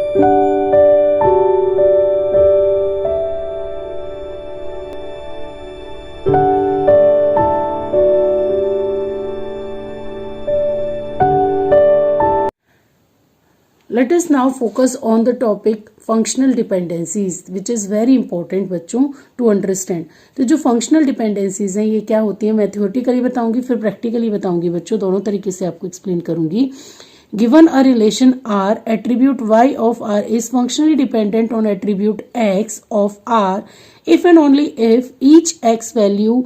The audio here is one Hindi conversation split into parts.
Let us now focus on the topic functional dependencies which is very important बच्चों to understand। तो जो functional dependencies हैं ये क्या होती हैं, मैं theoretically बताऊंगी फिर practically बताऊंगी बच्चों, दोनों तरीके से आपको explain करूंगी। Given a relation R, attribute Y of R is functionally dependent on attribute X of R if and only if each X value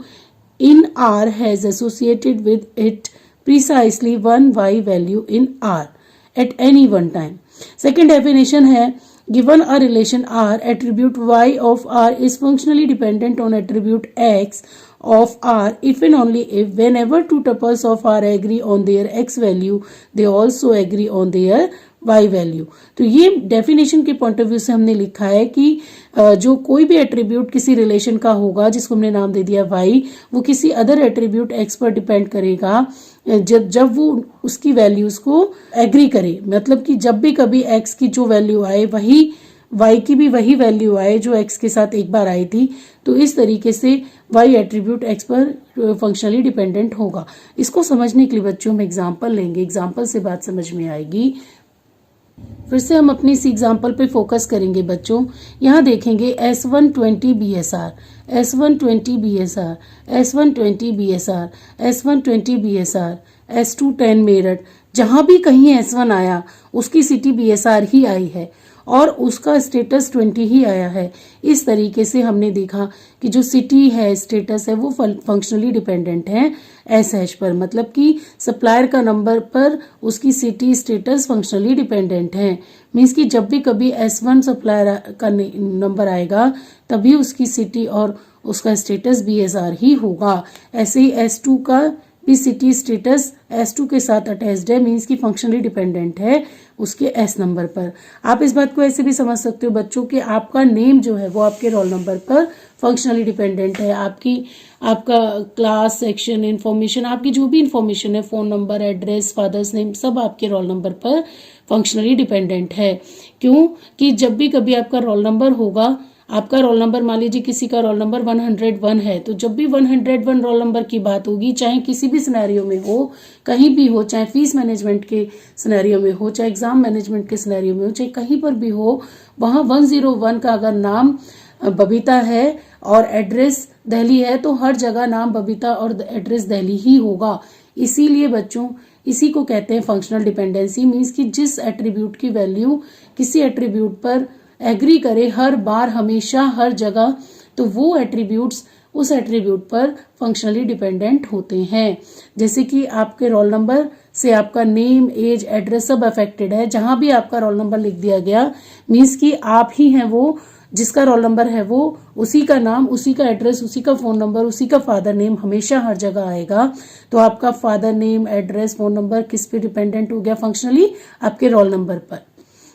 in R has associated with it precisely one Y value in R at any one time। Second definition है given a relation R, attribute Y of R is functionally dependent on attribute X of R if and only if whenever two tuples of R agree on their X value they also agree on their Y value. तो ये डेफिनेशन के पॉइंट ऑफ व्यू से हमने लिखा है कि जो कोई भी एट्रीब्यूट किसी रिलेशन का होगा जिसको हमने नाम दे दिया Y, वो किसी अदर एट्रीब्यूट X पर डिपेंड करेगा जब वो उसकी वैल्यूज को एग्री करे, मतलब कि जब भी कभी X की जो वैल्यू आए वही Y की भी वही वैल्यू आए जो X के साथ एक बार आई थी। तो इस तरीके से Y एट्रीब्यूट X पर फंक्शनली डिपेंडेंट होगा। इसको समझने के लिए बच्चों हम एग्जाम्पल लेंगे, एग्जाम्पल से बात समझ में आएगी। फिर से हम अपनी इस एग्जाम्पल पे फोकस करेंगे बच्चों। यहाँ देखेंगे S120 BSR, S120 BSR, S120 BSR, S120 BSR, S210 Meerut, जहां भी कहीं S1 आया उसकी सिटी BSR ही आई है और उसका स्टेटस 20 ही आया है। इस तरीके से हमने देखा कि जो सिटी है, स्टेटस है, वो फंक्शनली डिपेंडेंट है SH पर, मतलब कि सप्लायर का नंबर पर उसकी सिटी स्टेटस फंक्शनली डिपेंडेंट है। मीन्स कि जब भी कभी S1 सप्लायर का नंबर आएगा तभी उसकी सिटी और उसका स्टेटस BSR ही होगा। ऐसे ही S2 का भी सिटी स्टेटस S2 के साथ अटैच्ड है, मीन्स की फंक्शनली डिपेंडेंट है उसके S नंबर पर। आप इस बात को ऐसे भी समझ सकते हो बच्चों कि आपका नेम जो है वो आपके रोल नंबर पर फंक्शनली डिपेंडेंट है। आपका क्लास, सेक्शन, इन्फॉर्मेशन, आपकी जो भी इन्फॉर्मेशन है, phone number, address, father's name, सब आपके रोल नंबर पर फंक्शनली डिपेंडेंट है। क्यों कि जब भी कभी आपका रोल नंबर होगा, आपका रोल नंबर मान लीजिए किसी का रोल नंबर 101 है, तो जब भी 101 रोल नंबर की बात होगी, चाहे किसी भी सिनेरियो में हो, कहीं भी हो, चाहे फीस मैनेजमेंट के सिनेरियो में हो, चाहे एग्जाम मैनेजमेंट के सिनेरियो में हो, चाहे कहीं पर भी हो, वहां 101 का अगर नाम बबीता है और एड्रेस दिल्ली है तो हर जगह नाम बबीता और एड्रेस दिल्ली ही होगा। इसीलिए बच्चों इसी को कहते हैं फंक्शनल डिपेंडेंसी। मीन्स कि जिस एट्रीब्यूट की वैल्यू किसी एट्रीब्यूट पर एग्री करे हर बार, हमेशा, हर जगह, तो वो एट्रीब्यूट्स उस एट्रीब्यूट पर फंक्शनली डिपेंडेंट होते हैं। जैसे कि आपके रोल नंबर से आपका नेम, एज, एड्रेस सब अफेक्टेड है। जहां भी आपका रोल नंबर लिख दिया गया मीन्स कि आप ही हैं वो, जिसका रोल नंबर है वो, उसी का नाम, उसी का एड्रेस, उसी का फोन नंबर, उसी का फादर नेम हमेशा हर जगह आएगा। तो आपका father name, address, phone number किस पे डिपेंडेंट हो गया फंक्शनली? आपके रोल नंबर पर।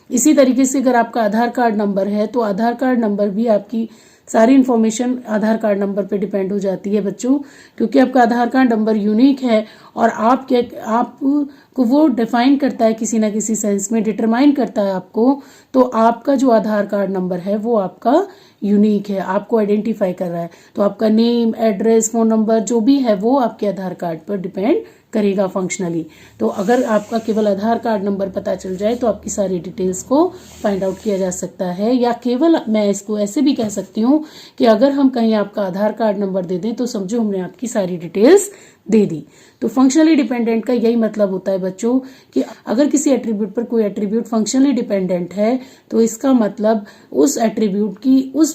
इसी तरीके से अगर आपका आधार कार्ड नंबर है तो आधार कार्ड नंबर भी आपकी सारी इन्फॉर्मेशन आधार कार्ड नंबर पे डिपेंड हो जाती है बच्चों, क्योंकि आपका आधार कार्ड नंबर यूनिक है और आपको वो डिफाइन करता है किसी ना किसी सेंस में, डिटरमाइन करता है आपको। तो आपका जो आधार कार्ड नंबर है वो आपका यूनिक है, आपको आइडेंटिफाई कर रहा है। तो आपका नेम, एड्रेस, फोन नंबर जो भी है वो आपके आधार कार्ड पर डिपेंड करेगा फंक्शनली। तो अगर आपका केवल आधार कार्ड नंबर पता चल जाए तो आपकी सारी डिटेल्स को फाइंड आउट किया जा सकता है। या केवल मैं इसको ऐसे भी कह सकती हूँ कि अगर हम कहीं आपका आधार कार्ड नंबर दे दें तो समझो हमने आपकी सारी डिटेल्स दे दी। तो फंक्शनली डिपेंडेंट का यही मतलब होता है बच्चों कि अगर किसी एट्रीब्यूट पर कोई एट्रीब्यूट फंक्शनली डिपेंडेंट है तो इसका मतलब उस एट्रीब्यूट की उस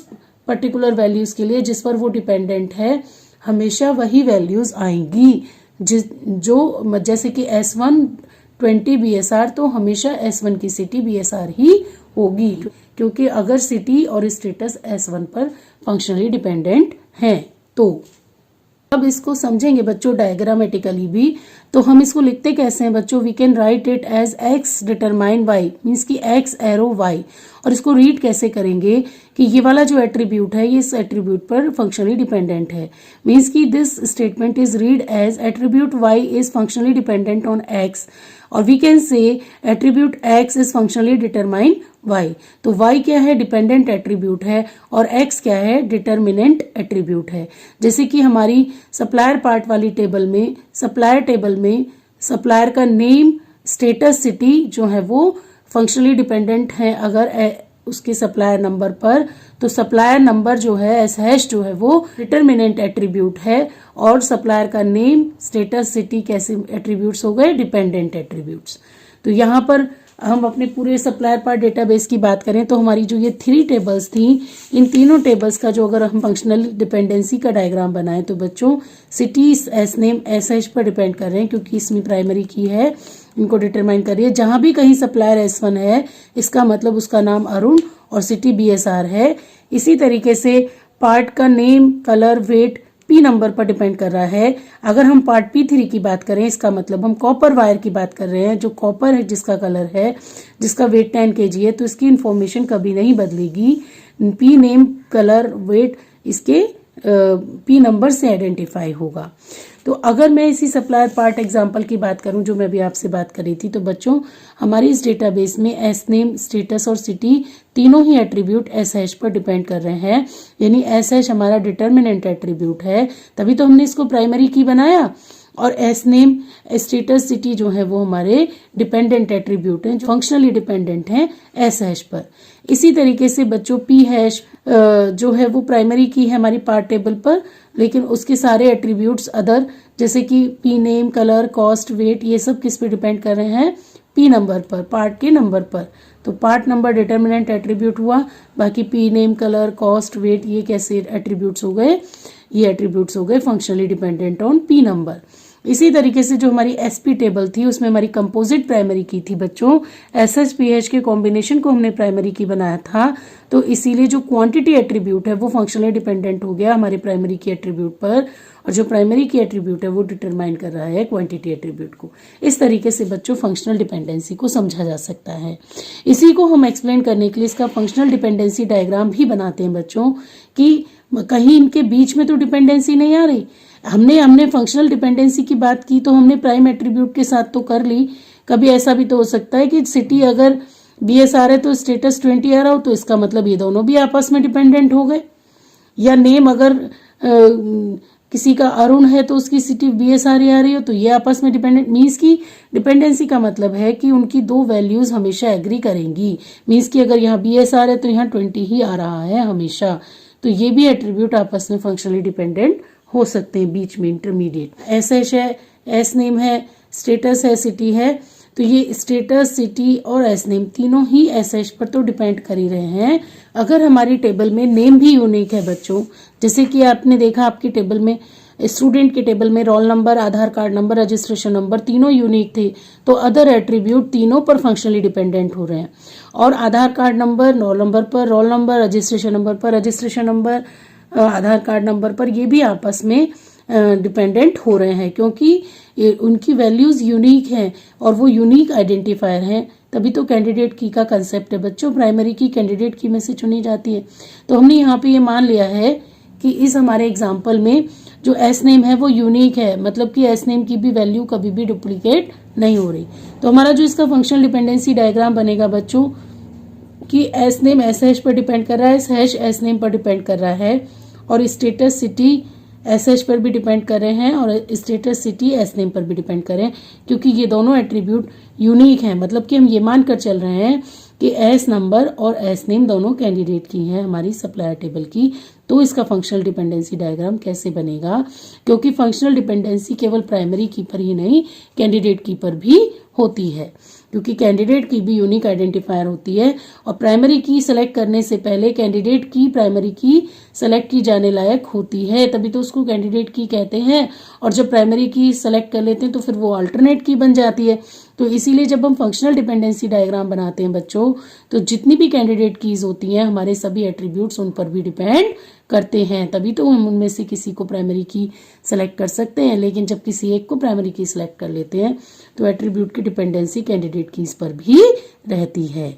पर्टिकुलर वैल्यूज के लिए जिस पर वो डिपेंडेंट है हमेशा वही वैल्यूज आएंगी। जो जैसे कि S120 BSR तो हमेशा S1 की सिटी BSR ही होगी, क्योंकि अगर सिटी और स्टेटस S1 पर फंक्शनली डिपेंडेंट है। तो अब इसको समझेंगे बच्चों डायग्रामेटिकली भी। तो हम इसको लिखते कैसे हैं बच्चों? We can write it as x determine y, means की x एरो y। और इसको रीड कैसे करेंगे कि ये वाला जो एट्रीब्यूट है ये इस एट्रीब्यूट पर फंक्शनली डिपेंडेंट है। मीन्स की this statement is read as attribute y is functionally dependent on x और we can say attribute x is functionally determine y। तो y क्या है, डिपेंडेंट एट्रीब्यूट है, और x क्या है, डिटर्मिनेंट एट्रीब्यूट है। जैसे कि हमारी सप्लायर पार्ट वाली टेबल में, सप्लायर टेबल में सप्लायर का नेम, स्टेटस, सिटी जो है वो फंक्शनली डिपेंडेंट है अगर उसके सप्लायर नंबर पर, तो सप्लायर नंबर जो है एस हैश जो है वो डिटर्मिनेंट एट्रीब्यूट है, और सप्लायर का नेम, स्टेटस, सिटी कैसे एट्रीब्यूट्स हो गए, डिपेंडेंट एट्रीब्यूट्स। तो यहाँ पर हम अपने पूरे सप्लायर पार्ट डेटाबेस की बात करें तो हमारी जो ये 3 टेबल्स थी, इन तीनों टेबल्स का जो अगर हम फंक्शनल डिपेंडेंसी का डायग्राम बनाएं तो बच्चों city S name S H पर डिपेंड कर रहे हैं, क्योंकि इसमें प्राइमरी की है, इनको डिटरमाइन करिए। जहां भी कहीं सप्लायर S1 है इसका मतलब उसका नाम अरुण और सिटी BSR है। इसी तरीके से पार्ट का name, colour, weight P number पर डिपेंड कर रहा है। अगर हम पार्ट P3 की बात करें इसका मतलब हम कॉपर वायर की बात कर रहे हैं, जो कॉपर है जिसका कलर है, जिसका वेट 10 kg है, तो इसकी इंफॉर्मेशन कभी नहीं बदलेगी। P नेम, कलर, वेट इसके P नंबर से आइडेंटिफाई होगा। तो अगर मैं इसी सप्लायर पार्ट एग्जांपल की बात करूं जो मैं भी आपसे बात कर रही थी, तो बच्चों हमारी इस डेटाबेस में एस नेम, स्टेटस और सिटी तीनों ही एट्रीब्यूट एस हैश पर डिपेंड कर रहे हैं, यानी एस हैश हमारा डिटर्मिनेंट एट्रीब्यूट है, तभी तो हमने इसको प्राइमरी की बनाया। और एस नेम, स्टेटस, सिटी जो है वो हमारे डिपेंडेंट एट्रीब्यूट हैं, जो फंक्शनली डिपेंडेंट हैं एस हैश पर। इसी तरीके से बच्चों पी हैश जो है वो प्राइमरी की है हमारी पार्ट टेबल पर, लेकिन उसके सारे एट्रीब्यूट्स अदर जैसे कि P name, colour, cost, weight ये सब किस पे डिपेंड कर रहे हैं, पी नंबर पर, पार्ट के नंबर पर। तो पार्ट नंबर डिटर्मिनेंट एट्रीब्यूट हुआ, बाकी P name, colour, cost, weight ये कैसे एट्रीब्यूट्स हो गए, ये एट्रीब्यूट्स हो गए functionally dependent on P number. इसी तरीके से जो हमारी एसपी टेबल थी उसमें हमारी कंपोजिट प्राइमरी की थी बच्चों, SH-PH के कॉम्बिनेशन को हमने प्राइमरी की बनाया था, तो इसीलिए जो क्वांटिटी एट्रीब्यूट है वो फंक्शनली डिपेंडेंट हो गया हमारे प्राइमरी की एट्रीब्यूट पर, और जो प्राइमरी की एट्रीब्यूट है वो डिटरमाइन कर रहा है क्वांटिटी एट्रीब्यूट को। इस तरीके से बच्चों फंक्शनल डिपेंडेंसी को समझा जा सकता है। इसी को हम एक्सप्लेन करने के लिए इसका फंक्शनल डिपेंडेंसी डायग्राम भी बनाते हैं बच्चों, कि कहीं इनके बीच में तो डिपेंडेंसी नहीं आ रही। हमने फंक्शनल डिपेंडेंसी की बात की तो हमने प्राइम एट्रीब्यूट के साथ तो कर ली, कभी ऐसा भी तो हो सकता है कि सिटी अगर BSR है तो स्टेटस 20 आ रहा हो, तो इसका मतलब ये दोनों भी आपस में डिपेंडेंट हो गए। या नेम अगर किसी का अरुण है तो उसकी सिटी BSR आ रही हो, तो ये आपस में डिपेंडेंट, मीन्स की डिपेंडेंसी का मतलब है कि उनकी दो वैल्यूज हमेशा एग्री करेंगी। मीन्स की अगर यहाँ BSR है तो यहाँ 20 ही आ रहा है हमेशा, तो ये भी एट्रीब्यूट आपस में फंक्शनली डिपेंडेंट हो सकते हैं बीच में इंटरमीडिएट। SH है, S नेम है, स्टेटस है, सिटी है, तो ये स्टेटस, सिटी और S नेम तीनों ही SH पर तो डिपेंड कर ही रहे हैं। अगर हमारी टेबल में नेम भी यूनिक है बच्चों, जैसे कि आपने देखा आपकी टेबल में, स्टूडेंट के टेबल में रोल नंबर, आधार कार्ड नंबर, रजिस्ट्रेशन नंबर तीनों यूनिक थे, तो अदर एट्रीब्यूट तीनों पर फंक्शनली डिपेंडेंट हो रहे हैं। और आधार कार्ड नंबर रोल नंबर पर, रोल नंबर रजिस्ट्रेशन नंबर पर, रजिस्ट्रेशन नंबर आधार कार्ड नंबर पर, ये भी आपस में डिपेंडेंट हो रहे हैं, क्योंकि उनकी वैल्यूज यूनिक हैं और वो यूनिक आइडेंटिफायर हैं। तभी तो कैंडिडेट की का कंसेप्ट है बच्चों, प्राइमरी की कैंडिडेट की में से चुनी जाती है। तो हमने यहाँ पे ये मान लिया है कि इस हमारे एग्जाम्पल में जो एस नेम है वो यूनिक है, मतलब कि एस नेम की भी वैल्यू कभी भी डुप्लीकेट नहीं हो रही। तो हमारा जो इसका फंक्शनल डिपेंडेंसी डायग्राम बनेगा बच्चों, कि एस नेम एस हैश पर डिपेंड कर रहा है, हैश एस नेम पर डिपेंड कर रहा है, और स्टेटस, सिटी SH पर भी डिपेंड कर रहे हैं, और स्टेटस, सिटी S नेम पर भी डिपेंड कर रहे हैं, क्योंकि ये दोनों एट्रीब्यूट यूनिक हैं। मतलब कि हम ये मानकर चल रहे हैं कि S नंबर और S नेम दोनों कैंडिडेट की हैं हमारी सप्लायर टेबल की। तो इसका फंक्शनल डिपेंडेंसी डायग्राम कैसे बनेगा, क्योंकि फंक्शनल डिपेंडेंसी केवल प्राइमरी की पर ही नहीं, कैंडिडेट की पर भी होती है, क्योंकि कैंडिडेट की भी यूनिक आइडेंटिफायर होती है। और प्राइमरी की सेलेक्ट करने से पहले कैंडिडेट की प्राइमरी की सेलेक्ट की जाने लायक होती है, तभी तो उसको कैंडिडेट की कहते हैं। और जब प्राइमरी की सेलेक्ट कर लेते हैं तो फिर वो अल्टरनेट की बन जाती है। तो इसीलिए जब हम फंक्शनल डिपेंडेंसी डायग्राम बनाते हैं बच्चों, तो जितनी भी कैंडिडेट कीज होती हैं हमारे सभी एट्रीब्यूट्स उन पर भी डिपेंड करते हैं, तभी तो हम उनमें से किसी को प्राइमरी की सेलेक्ट कर सकते हैं। लेकिन जब किसी एक को प्राइमरी की सेलेक्ट कर लेते हैं तो एट्रीब्यूट की डिपेंडेंसी कैंडिडेट कीज पर भी रहती है।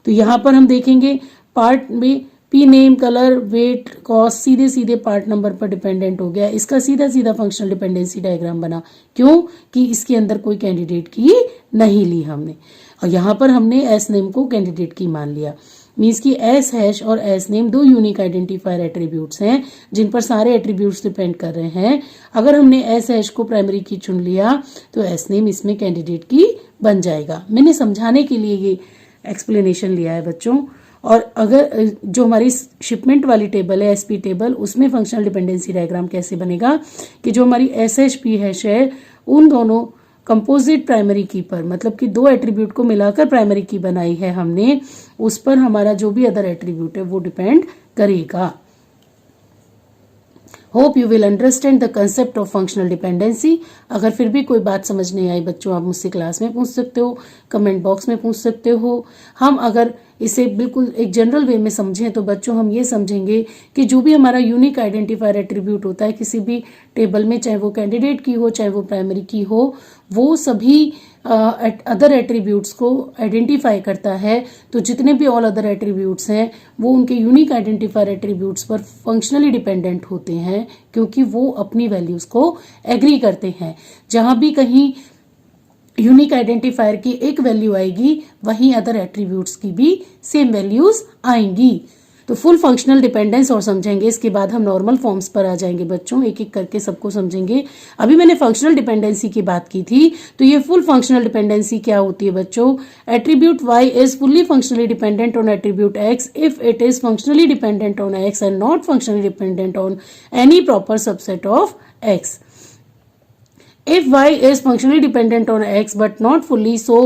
तो यहाँ पर हम देखेंगे पार्ट में P name, colour, weight, cost सीधे सीधे पार्ट नंबर पर डिपेंडेंट हो गया। इसका सीधा सीधा फंक्शनल डिपेंडेंसी डायग्राम बना, क्यों कि इसके अंदर कोई कैंडिडेट की नहीं ली हमने। और यहाँ पर हमने एस नेम को कैंडिडेट की मान लिया। मीन्स कि एस हैश और एस नेम दो यूनिक आइडेंटिफायर एट्रीब्यूट्स हैं जिन पर सारे एट्रीब्यूट्स डिपेंड कर रहे हैं। अगर हमने एस हैश को प्राइमरी की चुन लिया तो एस नेम इसमें कैंडिडेट की बन जाएगा। मैंने समझाने के लिए ये एक्सप्लेनेशन लिया है बच्चों। और अगर जो हमारी शिपमेंट वाली टेबल है एसपी टेबल, उसमें फंक्शनल डिपेंडेंसी डायग्राम कैसे बनेगा कि जो हमारी एस एच पी हैश है उन दोनों कंपोजिट प्राइमरी की पर, मतलब कि दो एट्रीब्यूट को मिलाकर प्राइमरी की बनाई है हमने, उस पर हमारा जो भी अदर एट्रीब्यूट है वो डिपेंड करेगा। Hope you will understand the concept of functional dependency. अगर फिर भी कोई बात समझ नहीं आई बच्चों, आप मुझसे क्लास में पूछ सकते हो, कमेंट बॉक्स में पूछ सकते हो। हम अगर इसे बिल्कुल एक जनरल वे में समझें तो बच्चों हम ये समझेंगे कि जो भी हमारा यूनिक आइडेंटिफायर एट्रीब्यूट होता है किसी भी टेबल में, चाहे वो कैंडिडेट की हो चाहे वो प्राइमरी की हो, वो सभी अदर एट्रीब्यूट्स को आइडेंटिफाई करता है। तो जितने भी ऑल अदर एट्रीब्यूट्स हैं वो उनके यूनिक आइडेंटिफायर एट्रीब्यूट्स पर फंक्शनली डिपेंडेंट होते हैं, क्योंकि वो अपनी वैल्यूज को एग्री करते हैं। जहां भी कहीं यूनिक आइडेंटिफायर की एक वैल्यू आएगी वहीं अदर एट्रीब्यूट्स की भी सेम वैल्यूज आएंगी। तो फुल फंक्शनल डिपेंडेंस और समझेंगे, इसके बाद हम नॉर्मल फॉर्म्स पर आ जाएंगे बच्चों, एक एक करके सबको समझेंगे। अभी मैंने फंक्शनल डिपेंडेंसी की बात की थी, तो ये फुल फंक्शनल डिपेंडेंसी क्या होती है बच्चों? Attribute y is fully functionally dependent on attribute x if it is functionally dependent on x and not functionally dependent on any proper subset of x. If y is functionally dependent on x but not fully, so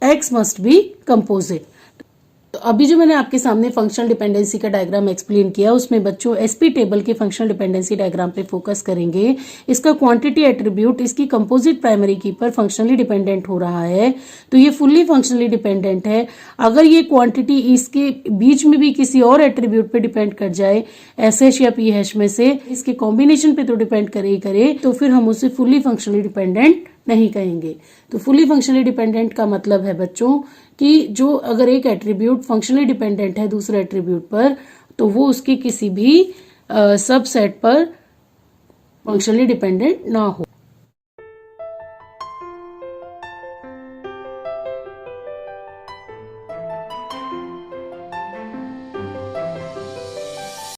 x must be composite. तो अभी जो मैंने आपके सामने फंक्शनल डिपेंडेंसी का डायग्राम एक्सप्लेन किया उसमें बच्चों एसपी टेबल के फंक्शनल डिपेंडेंसी डायग्राम पे फोकस करेंगे। इसका क्वांटिटी एट्रीब्यूट इसकी कंपोजिट प्राइमरी की पर फंक्शनली डिपेंडेंट हो रहा है, तो ये फुल्ली फंक्शनली डिपेंडेंट है। अगर ये क्वांटिटी इसके बीच में भी किसी और एट्रीब्यूट पे डिपेंड कर जाए, एस हैश या पी हैश में से, इसके कॉम्बिनेशन पे तो डिपेंड करे ही करे, तो फिर हम उसे फुल्ली फंक्शनली डिपेंडेंट नहीं कहेंगे। तो फुली फंक्शनली डिपेंडेंट का मतलब है बच्चों कि जो अगर एक एट्रीब्यूट फंक्शनली डिपेंडेंट है दूसरे एट्रीब्यूट पर, तो वो उसके किसी भी सबसेट पर फंक्शनली डिपेंडेंट ना हो।